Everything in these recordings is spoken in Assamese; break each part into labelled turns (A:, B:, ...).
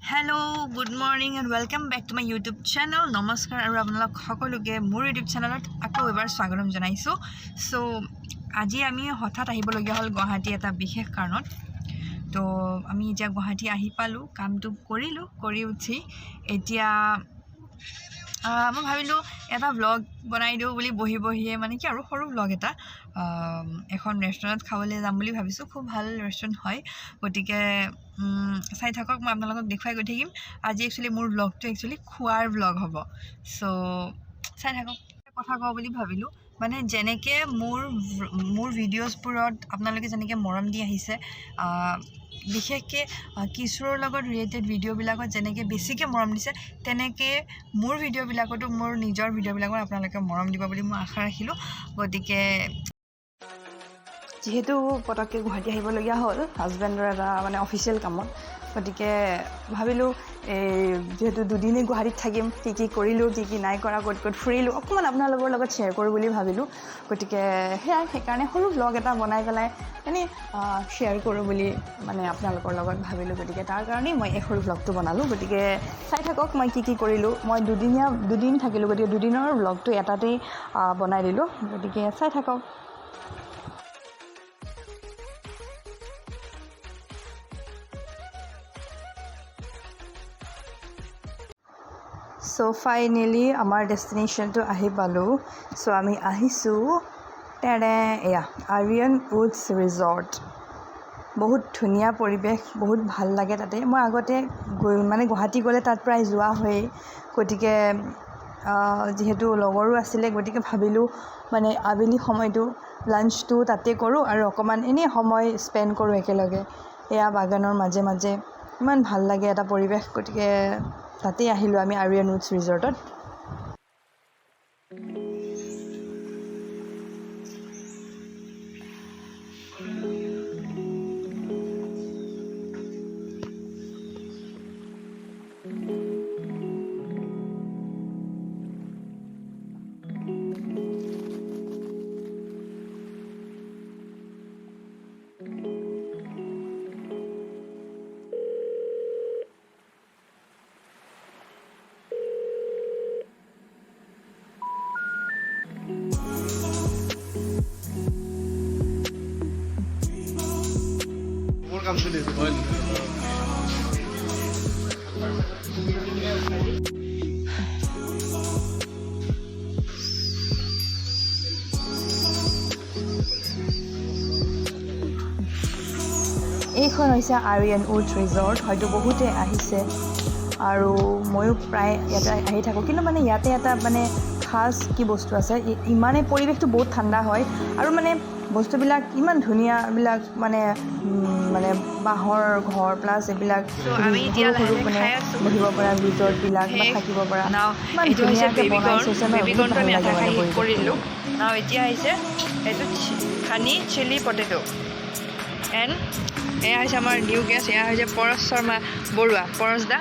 A: Hello, good morning and welcome back to my YouTube channel. Namaskar aru apnalok সকলোকে মোৰ YouTube চেনেলত আকৌ এবাৰ স্বাগতম জনাইছো। সো আজি আমি হঠাৎ আহিবলগীয়া হল গুৱাহাটী এটা বিশেষ কাৰণত। তো আমি এতিয়া গুৱাহাটী আহি পালো, কামটো কৰিলো, কৰি উঠি এতিয়া মই ভাবিলো এটা ব্লগ বনাই দিও বুলি বহিয়ে মানে কি আৰু সৰু ব্লগ এটা এখন ৰেষ্টুৰেণ্টত খাবলৈ যাম বুলি ভাবিছো। খুব ভাল ৰেষ্টুৰেণ্ট হয়, গতিকে চাই থাকক, মই আপোনালোকক দেখুৱাই গৈ থাকিম। আজি একচুৱেলি মোৰ ব্লগটো একচুৱেলি খোৱাৰ ব্লগ হ'ব। সো চাই থাকক। কথা কওঁ বুলি ভাবিলো, মানে যেনেকৈ মোৰ ভিডিঅ'জবোৰত আপোনালোকে যেনেকৈ মৰম দি আহিছে, বিশেষকৈ কিশোৰৰ লগত ৰিলেটেড ভিডিঅ'বিলাকত যেনেকৈ বেছিকৈ মৰম দিছে, তেনেকৈ মোৰ ভিডিঅ'বিলাকতো মোৰ নিজৰ ভিডিঅ'বিলাকত আপোনালোকে মৰম দিব বুলি মই আশা ৰাখিলোঁ। গতিকে যিহেতু পটককৈ গুৱাহাটী আহিবলগীয়া হ'ল হাজবেণ্ডৰ এটা মানে অফিচিয়েল কামত, গতিকে ভাবিলোঁ যিহেতু দুদিনেই গুৱাহাটীত থাকিম, কি কৰিলোঁ, কি নাই কৰা, ক'ত ফুৰিলোঁ, অকণমান আপোনালোকৰ লগত শ্বেয়াৰ কৰোঁ বুলি ভাবিলোঁ। গতিকে সেইকাৰণে সৰু ব্লগ এটা বনাই পেলাই এনেই শ্বেয়াৰ কৰোঁ বুলি মানে আপোনালোকৰ লগত ভাবিলোঁ। গতিকে তাৰ কাৰণেই মই এই সৰু ব্লগটো বনালোঁ। গতিকে চাই থাকক মই কি কৰিলোঁ। মই দুদিন থাকিলোঁ, গতিকে দুদিনৰ ব্লগটো এটাতেই বনাই দিলোঁ। গতিকে চাই থাকক। চ' ফাইনেলি আমাৰ ডেষ্টিনেশ্যনটো আহি পালোঁ। চ' আমি আহিছোঁ এয়া আৰিয়ান উডছ ৰিজৰ্ট। বহুত ধুনীয়া পৰিৱেশ, বহুত ভাল লাগে তাতে। মই আগতে মানে গুৱাহাটী গ'লে তাত প্ৰায় যোৱা হয়েই, গতিকে যিহেতু লগৰো আছিলে, গতিকে ভাবিলোঁ মানে আবেলি সময়টো লাঞ্চটো তাতে কৰোঁ আৰু অকণমান এনেই সময় স্পেণ্ড কৰোঁ একেলগে। এয়া বাগানৰ মাজে মাজে ইমান ভাল লাগে এটা পৰিৱেশ, গতিকে তাতেই আহিলোঁ আমি আৰিয়ান উডছ ৰিজৰ্টত।
B: কাম চলি আছে হয়।
A: এইখন হৈছে আৰিয়ান উডছ ৰিজৰ্ট। হয়তো বহুতে আহিছে আৰু ময়ো প্ৰায় ইয়াতে আহি থাকোঁ, কিন্তু মানে ইয়াতে এটা মানে খাচ কি বস্তু আছে, ইমানে পৰিৱেশটো বহুত ঠাণ্ডা হয় আৰু মানে বস্তুবিলাক ইমান ধুনীয়াবিলাক মানে বাঁহৰ ঘৰ প্লাছ এইবিলাক সৰু সৰু মানে বহিব পৰা ৰিজৰ্টবিলাক বা থাকিব পৰা ইমান ধুনীয়াকৈ বনাইছে ন, বহুত ভাল লাগে মানে কৰিলোঁ। এতিয়া আহিছে এইটো হানি চিলি পটেটো এণ্ড এয়া হৈছে আমাৰ নিউ গেষ্ট, এয়া হৈছে পৰশ শৰ্মা বৰুৱা, পৰশ দা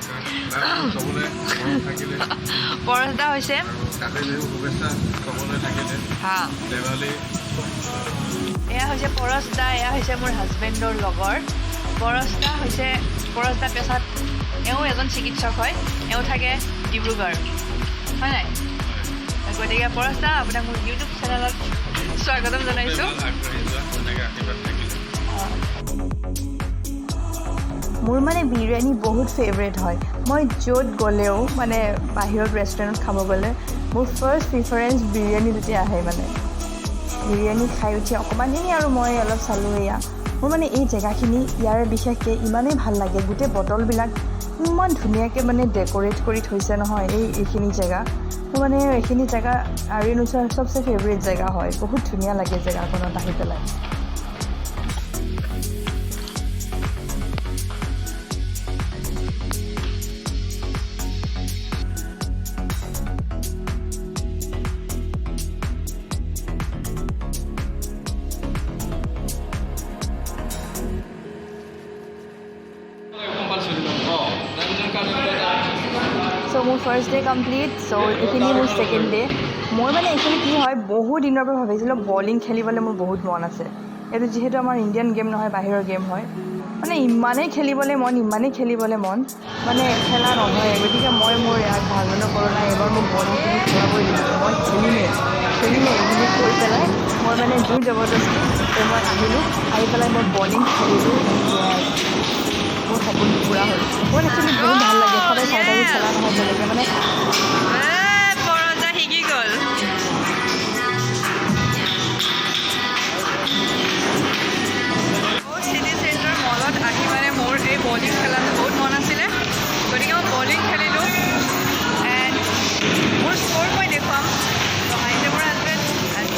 A: হৈছে এয়া হৈছে পৰশ দা, এয়া হৈছে মোৰ হাজবেণ্ডৰ লগৰ। পৰশ দা পেছাত এওঁ এজন চিকিৎসক হয়, এওঁ থাকে ডিব্ৰুগড়, হয় নাই? গতিকে পৰশ দা, আপোনাক মোৰ ইউটিউব চেনেলত স্বাগতম জনাইছোঁ। মোৰ মানে বিৰিয়ানী বহুত ফেভৰেট হয়। মই য'ত গ'লেও মানে বাহিৰত ৰেষ্টুৰেণ্টত খাব গ'লে মোৰ ফাৰ্ষ্ট প্ৰিফাৰেঞ্চ বিৰিয়ানী যেতিয়া আহে, মানে বিৰিয়ানী খাই উঠি অকণমান এনেই আৰু মই অলপ চালোঁ। এয়া মোৰ মানে এই জেগাখিনি ইয়াৰ বিশেষকৈ ইমানেই ভাল লাগে, গোটেই বটলবিলাক ইমান ধুনীয়াকৈ মানে ডেক'ৰেট কৰি থৈছে নহয় এইখিনি জেগা। মোৰ মানে এইখিনি জেগা আৰিয়ান উডছৰ চবচে ফেভৰেট জেগা হয়। বহুত ধুনীয়া লাগে জেগাখনত আহি পেলাই। চ' মোৰ ফাৰ্ষ্ট ডে কমপ্লিট, চ' এইখিনি মোৰ ছেকেণ্ড ডে। মই মানে এইখিনি কি হয়, বহু দিনৰ পৰা ভাবিছিলোঁ বলিং খেলিবলৈ মোৰ বহুত মন আছে। এইটো যিহেতু আমাৰ ইণ্ডিয়ান গেম নহয়, বাহিৰৰ গেম হয়। মানে ইমানেই খেলিবলৈ মন মানে খেলা নহয় গতিকে মই মোৰ ইয়াক ভালদৰে কৰোঁ নাই এবাৰ মোক বলিংখিনি খেলাবই লাগিব মই খেলিমেই বুলি কৈ পেলাই মই মানে জোৰ জবৰদস্তি মই আহিলোঁ আহি পেলাই মই বলিং খেলিলোঁ মোৰ সপোনটো পূৰা হ'ল মোৰ একচুৱেলি বহুত ভাল লাগে সদায় চাই থাকি খেলা নহয় বেলেগে মানে শিকি গ'ল চিটি চেণ্টাৰ মলত আহি মানে মোৰ এই বলিং খেলাটো বহুত মন আছিলে গতিকে মই বলিং খেলিলোঁ এণ্ড মোৰ স্ক'ৰ মই দেখুৱাম তো হাইতে মোৰ হাজবেণ্ড এণ্ড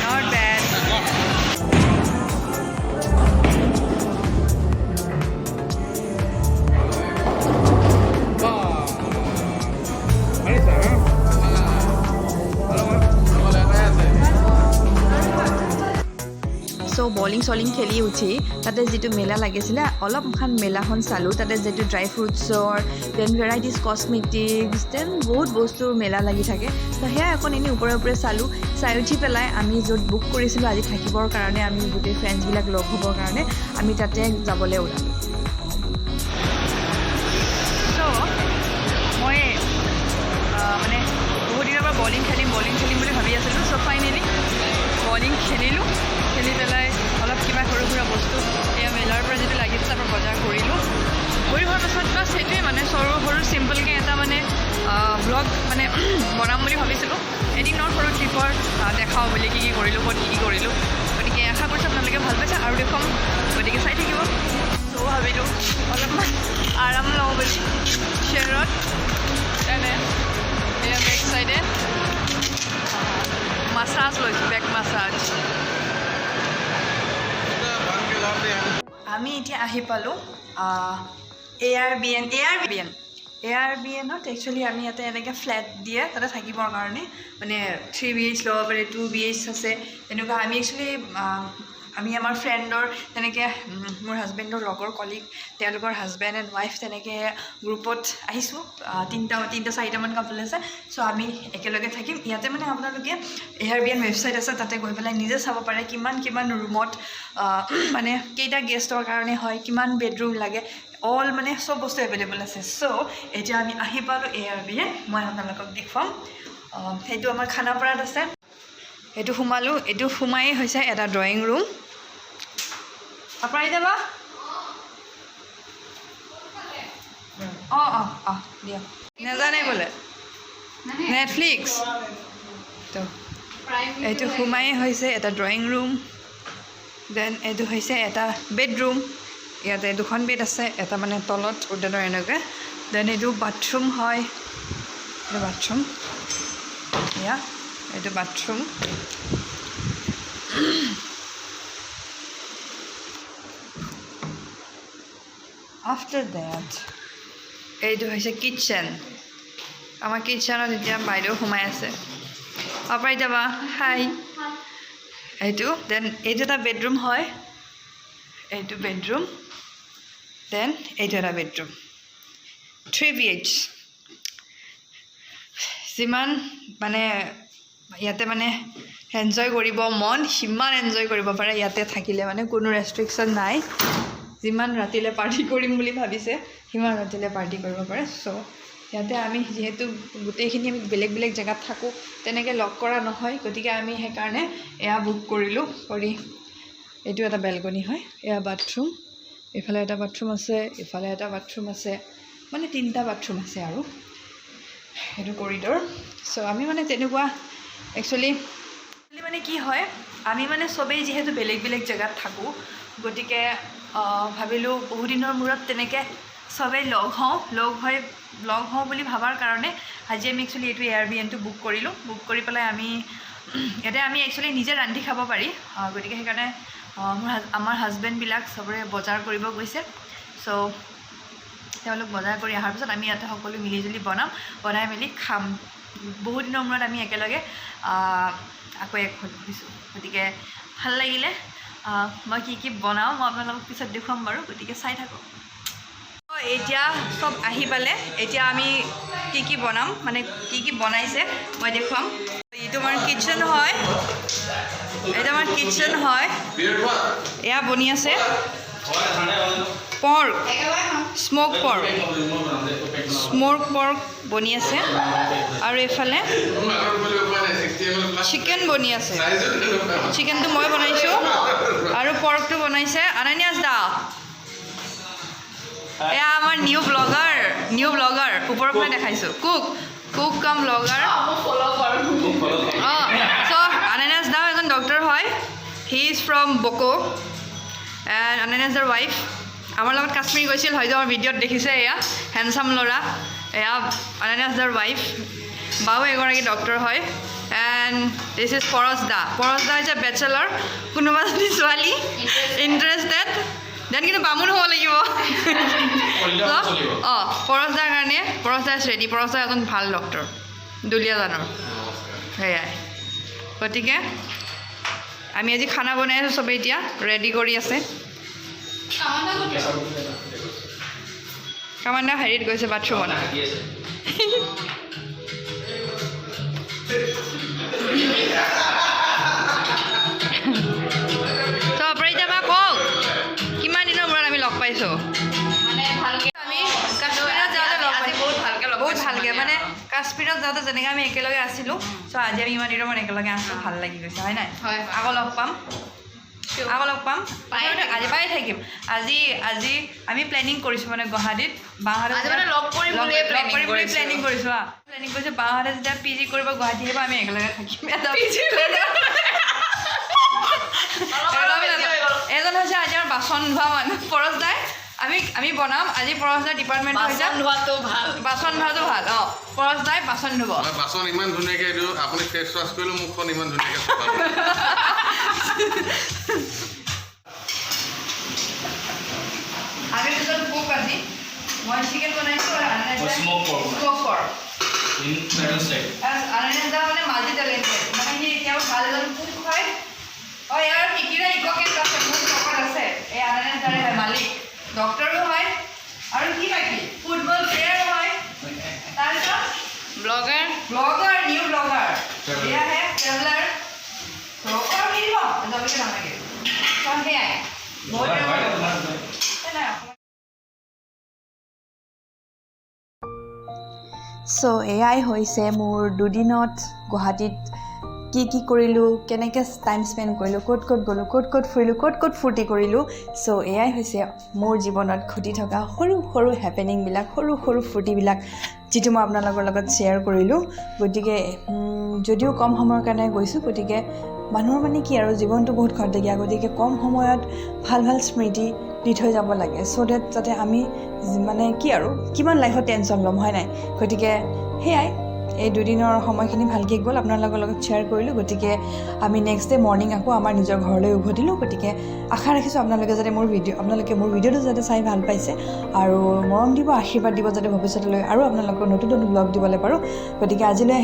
A: not bad. চ' বলিং চলিং খেলি উঠি তাতে যিটো মেলা লাগিছিলে অলপমান মেলাখন চালোঁ তাতে যিটো dry ফ্ৰুটছৰ then varieties cosmetics then বহুত বস্তুৰ মেলা লাগি থাকে ত' সেয়া অকণ এনেই ওপৰে চালোঁ চাই উঠি পেলাই আমি য'ত বুক কৰিছিলোঁ আজি থাকিবৰ কাৰণে আমি গোটেই ফ্ৰেণ্ডছবিলাক লগ হ'বৰ কাৰণে আমি তাতে যাবলৈ ওলালোঁ চ' মই মানে বহুত দিনৰ পৰা বলিং খেলিম বুলি ভাবি আছিলোঁ চ' ফাইনেলি বলিং খেলিলোঁ খেলি পেলাই অলপ কিবা সৰু সুৰা বস্তু এয়া মেলাৰ পৰা যিটো লাগিছে তাৰ পৰা বজাৰ কৰিলোঁ কৰি হোৱাৰ পাছত বাছ সেইটোৱে মানে সৰু চিম্পলকৈ এটা মানে ব্লগ মানে বনাম বুলি ভাবিছিলোঁ এদিনৰ সৰু ট্ৰিপৰ দেখাওঁ বুলি কি কৰিলোঁ ক'ত কি কৰিলোঁ গতিকে আশা কৰিছোঁ আপোনালোকে ভাল পাইছে আৰু দেখুৱাম গতিকে চাই থাকিব চ' ভাবিলোঁ অলপমান আৰাম লওঁ বুলি শ্বেয়াৰত তেনে এয়া বেক চাইডে মাছাজ লৈছোঁ বেক মাছাজ আমি এতিয়া আহি পালোঁ এয়াৰবিএনত একচুৱেলি আমি ইয়াতে এনেকৈ ফ্লেট দিয়ে তাতে থাকিবৰ কাৰণে মানে 3 BH ল'ব পাৰে 2 BH আছে তেনেকুৱা আমি একচুৱেলি আমি আমাৰ ফ্ৰেণ্ডৰ তেনেকৈ মোৰ হাজবেণ্ডৰ লগৰ কলিগ তেওঁলোকৰ হাজবেণ্ড এণ্ড ৱাইফ তেনেকৈ গ্ৰুপত আহিছোঁ তিনিটা চাৰিটামান কাপল আছে চ' আমি একেলগে থাকিম ইয়াতে মানে আপোনালোকে এয়াৰবিএন ৱেবছাইট আছে তাতে গৈ পেলাই নিজে চাব পাৰে কিমান ৰুমত মানে কেইটা গেষ্টৰ কাৰণে হয় কিমান বেডৰুম লাগে অল মানে চব বস্তু এভেইলেবল আছে চ' এতিয়া আমি আহি পালোঁ এয়াৰবিএন মই আপোনালোকক দেখুৱাম সেইটো আমাৰ খানাপাৰাত আছে এইটো সোমালোঁ এইটো সোমাই হৈছে এটা ড্ৰয়িং ৰুম আপোনালোকে যাবা অঁ দিয়া নাজানে বোলে নেটফ্লিক্স তো এইটো সোমাই হৈছে এটা ড্ৰয়িং ৰুম দেন এইটো হৈছে এটা বেডৰুম ইয়াতে দুখন বেড আছে এটা মানে তলত উদ্যানৰ এনেকৈ দেন এইটো বাথৰুম হয় এইটো বাথৰুম এয়া এইটো বাথৰুম আফটাৰ ডেট এইটো হৈছে কিটচেন আমাৰ কিটচেনত এতিয়া বাইদেউ সোমাই আছে আপোনাৰ যাবা হাই এইটো দেন এইটো এটা বেডৰুম হয় এইটো বেডৰুম দেন এইটো এটা বেডৰুম 3 BH যিমান মানে ইয়াতে মানে এনজয় কৰিব মন সিমান এনজয় কৰিব পাৰে ইয়াতে থাকিলে মানে কোনো ৰেষ্ট্ৰিকশ্যন নাই যিমান ৰাতিলৈ পাৰ্টি কৰিম বুলি ভাবিছে সিমান ৰাতিলৈ পাৰ্টি কৰিব পাৰে চ' ইয়াতে আমি যিহেতু গোটেইখিনি আমি বেলেগ জেগাত থাকোঁ তেনেকৈ লগ কৰা নহয় গতিকে আমি সেইকাৰণে এয়া বুক কৰিলোঁ কৰি এইটো এটা বেলকনি হয় এয়া বাথৰুম এইফালে এটা বাথৰুম আছে ইফালে এটা বাথৰুম আছে মানে 3টা বাথৰুম আছে আৰু এইটো কৰিডৰ চ' আমি মানে তেনেকুৱা একচুৱেলি মানে কি হয় আমি মানে চবেই যিহেতু বেলেগ জেগাত থাকোঁ গতিকে ভাবিলোঁ বহুদিনৰ মূৰত তেনেকৈ চবেই লগ হওঁ বুলি ভাবাৰ কাৰণে আজি আমি একচুৱেলি এইটো এয়াৰবিএনটো বুক কৰিলোঁ বুক কৰি পেলাই আমি ইয়াতে আমি একচুৱেলি নিজে ৰান্ধি খাব পাৰি গতিকে সেইকাৰণে আমাৰ হাজবেণ্ডবিলাক চবৰে বজাৰ কৰিব গৈছে চ' তেওঁলোক বজাৰ কৰি অহাৰ পিছত আমি ইয়াতে সকলো মিলিজুলি বনাই মেলি খাম বহুত দিনৰ মূৰত আমি একেলগে আকৌ এখন বহিছোঁ গতিকে ভাল লাগিলে মই কি বনাওঁ মই আপোনালোকক পিছত দেখুৱাম বাৰু গতিকে চাই থাকক এতিয়া সব আহি পালে এতিয়া আমি কি বনাম মানে কি বনাইছে মই দেখুৱাম এইটো আমাৰ কিচেন হয় এটা আমাৰ কিচেন হয় এয়া বনি আছে পৰ্ক স্মোক পৰ্ক বনি আছে আৰু এফালে চিকেন বনি আছে চিকেনটো মই বনাইছোঁ আৰু পৰ্কটো বনাইছে আনানিয়াছ দা এয়া আমাৰ নিউ ব্লগাৰ ওপৰৰ পৰা দেখাইছোঁ কুক কাম ব্লগাৰ চ' আনানিয়াছ দা এজন ডক্টৰ হয় he is from Boko and আনানিয়াছ দাৰ ৱাইফ আমাৰ লগত কাশ্মীৰ গৈছিল হয়তো আমাৰ ভিডিঅ'ত দেখিছে এয়া হেণ্ডচাম ল'ৰা এয়া আনানিয়াছ দাৰ ৱাইফ বাও এগৰাকী ডক্টৰ হয় এণ্ড দিছ ইজ পৰশ দা হৈছে বেচেলৰ কোনোবা যদি ছোৱালী ইণ্টাৰেষ্টেড দেন কিন্তু বামুণ হ'ব লাগিব পৰশ দাৰ কাৰণে পৰশ দা ইজ ৰেডি পৰশ দা এজন ভাল ডক্টৰ দুলীয়াজানৰ সেয়াই গতিকে আমি আজি খানা বনাই আছোঁ চবেই এতিয়া ৰেডি কৰি আছে কামাণ্ডা হেৰিত গৈছে বাথৰুমত তো অপৰাজিতা কওক কিমান দিনৰ মূৰত আমি লগ পাইছোঁ আমি কাশ্মীৰত যাওঁতে লগ পাইছোঁ বহুত ভালকৈ মানে কাশ্মীৰত যাওঁতে যেনেকৈ আমি একেলগে আছিলোঁ চ' আজি আমি ইমান দিনৰ মূৰত একেলগে আছোঁ ভাল লাগি গৈছে হয় নাই আকৌ লগ পাম আজি পাই থাকিম আজি আমি প্লেনিং কৰিছোঁ মানে গুৱাহাটীত বাহঁতে লগ কৰিম বুলি প্লেনিং কৰিছোঁ বাহঁতে যেতিয়া PG কৰিব গুৱাহাটী আহিব আমি একেলগে থাকিম এজন হৈছে আজি আমাৰ বাচন ধোৱা মানুহ পৰশ দাই আমি বনাম আজি পৰশ দাই ডিপাৰ্টমেণ্ট হৈছে বাচন ধোৱাটো ভাল পৰশ দাই বাচন ধুব
B: বাচন ইমান ধুনীয়াকৈ দিওঁ আপুনি ফেচ ৱাছ কৰিলেও মুখখন ইমান ধুনীয়াকৈ চফা
A: আমি দুজন কুক আজি মই চিকেন বনাইছোঁ আৰু আনানিয়াছ দা মানে মাল্টি টেলেণ্টেড মানে সি এতিয়াও ভাল এজন কুক হয় ইয়াৰ শিকিলে ইককেট আছে বহুত চকত আছে এই আনানিয়াছ দাৰে হয় মালিক ডক্টৰো হয় আৰু কি বাকী ফুটবল প্লেয়াৰো হয় তাৰপিছত ব্লগাৰ নিউ ব্লগাৰ এয়াহে ট্ৰেভেলাৰ ব্লগাৰ কি দিব যাবলৈকে নালাগে কাৰণ সেয়াই চ' এয়াই হৈছে মোৰ দুদিনত গুৱাহাটীত কি কৰিলোঁ কেনেকৈ টাইম স্পেণ্ড কৰিলোঁ ক'ত গ'লোঁ ক'ত ফুৰিলোঁ ক'ত ফূৰ্তি কৰিলোঁ চ' এয়াই হৈছে মোৰ জীৱনত ঘটি থকা সৰু হেপেনিংবিলাক সৰু ফূৰ্তিবিলাক যিটো মই আপোনালোকৰ লগত শ্বেয়াৰ কৰিলোঁ গতিকে যদিও কম সময়ৰ কাৰণে গৈছোঁ গতিকে মানুহৰ মানে কি আৰু জীৱনটো বহুত খৰতকীয়া গতিকে কম সময়ত ভাল স্মৃতি দি থৈ যাব লাগে চ' ডেট যাতে আমি মানে কি আৰু কিমান লাইফত টেনশ্যন ল'ম হয় নাই গতিকে সেয়াই এই দুদিনৰ সময়খিনি ভালকৈ গ'ল আপোনালোকৰ লগত শ্বেয়াৰ কৰিলোঁ গতিকে আমি নেক্সট ডে মৰ্ণিং আকৌ আমাৰ নিজৰ ঘৰলৈ উভতিলোঁ গতিকে আশা ৰাখিছোঁ আপোনালোকে মোৰ ভিডিঅ'টো যাতে চাই ভাল পাইছে আৰু মৰম দিব আশীৰ্বাদ দিব যাতে ভৱিষ্যতলৈ আৰু আপোনালোকৰ নতুন ব্লগ দিবলৈ পাৰোঁ গতিকে আজিলৈ